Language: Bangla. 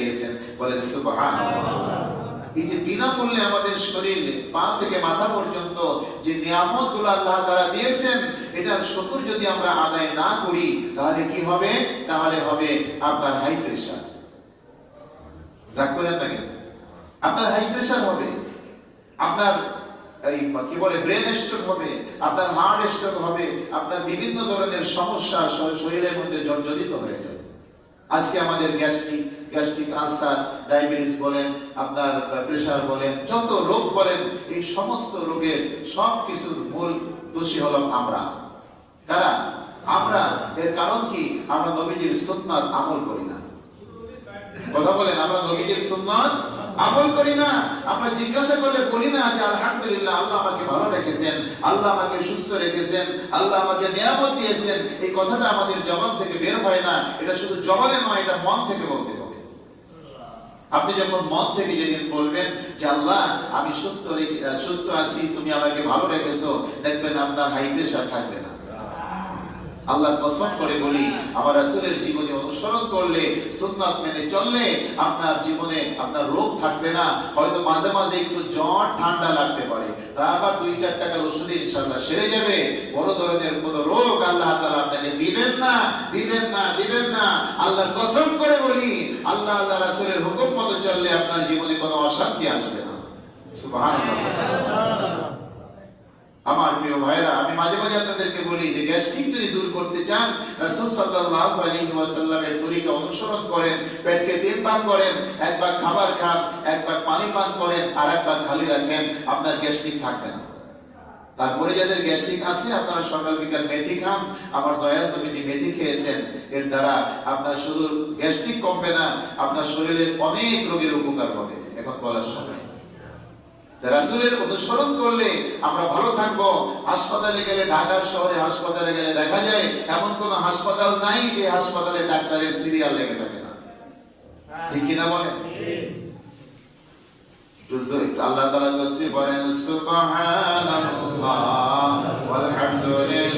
দিয়েছেন, বলেন সুবহানাল্লাহ। এই যে বিনামূল্যে আমাদের শরীর পা থেকে মাথা পর্যন্ত যে নিয়ামতগুলো আল্লাহ তাআলা দিয়েছেন, এটার শুকর যদি আমরা আদায় না করি তাহলে কি হবে? তাহলে হবে আপনার হাই প্রেসার। রাগ করেন না কিন্তু, আপনার হাই প্রেসার হবে, আপনার এই কি বলে ব্রেন স্ট্রোক হবে, আপনার হার্ট স্ট্রোক হবে, আপনার বিভিন্ন ধরনের সমস্যা শরীরের মধ্যে জর্জরিত হয়ে যাবে। আজকে আমাদের গ্যাস্ট্রিক আলসার, ডায়াবেটিস বলেন, আপনার প্রেসার বলেন, যত রোগ বলেন, এই সমস্ত রোগের সব কিছুর মূল দোষী হলাম আমরা। কারা? আমরা। এর কারণ কি? আমরা নবীজির সুন্নাত আমল করি না। কথা বলেন, আমরা নবীজির সুন্নাত আমল করি না। আমরা জিজ্ঞাসা করলে বলি না যে আলহামদুলিল্লাহ, আল্লাহ আমাকে ভালো রেখেছেন, আল্লাহ আমাকে সুস্থ রেখেছেন, আল্লাহ আমাকে নিয়ামত দিয়েছেন। এই কথাটা আমাদের জবান থেকে বের হয় না। এটা শুধু জবানে নয়, এটা মন থেকে বলতে হবে। আপনি যখন মন থেকে যেদিন বলবেন যে আল্লাহ আমি সুস্থ আছি, তুমি আমাকে ভালো রেখেছো, দেখবেন আপনার হাই প্রেসার থাকবে না। আল্লাহর কসম করে বলি, আমার রাসূলের জীবনে অনুসরণ করলে, সুন্নাত মেনে চললে আপনার জীবনে আপনার রোগ থাকবে না। হয়তো মাঝে মাঝে একটু জ্বর ঠান্ডা লাগতে পারে, তা আবার 2-4 টাকার ওষুধে ইনশাআল্লাহ সেরে যাবে। বড় ধরনের কোনো রোগ আল্লাহ তাআলা আপনাকে দিবেন না, দিবেন না, দিবেন না। আল্লাহর কসম করে বলি, আল্লাহ রাসূলের হুকুম মতো চললে আপনার জীবনে কোনো অশান্তি আসবে না। সুবহানাল্লাহ। আমার প্রিয় ভাইরা, আমি মাঝে মাঝে আপনাদেরকে বলি যে গ্যাস্ট্রিক যদি দূর করতে চান, রাসূল সাল্লাল্লাহু আলাইহি ওয়াসাল্লামের তরিকা অনুসরণ করেন। পেটকে 3 ভাগ করেন, 1 ভাগ খাবার খান, 1 ভাগ পানি পান করেন, আর 1 ভাগ খালি রাখেন, আপনার গ্যাস্ট্রিক থাকবে না। তারপরে যাদের গ্যাস্ট্রিক আছে, আপনারা সকাল বিকাল মেথি খান। আমার দয়াল নবীজি মেথি খেয়েছেন, এর দ্বারা আপনার শুধু গ্যাস্ট্রিক কমবে না, আপনার শরীরের অনেক রোগের উপকার হবে। এখন বলার সময়, রাসূলের অনুসরণ করলে আমরা ভালো থাকবো। হাসপাতালে গেলে, ঢাকা শহরে হাসপাতালে গেলে দেখা যায় এমন কোন হাসপাতাল নাই যে হাসপাতালে ডাক্তারের সিরিয়াল লেগে থাকে না। ঠিক কিনা বলেন? আল্লাহ তাআলা তাসবিহ করেন, সুবহানাল্লাহ ওয়ালহামদুলিল্লাহ।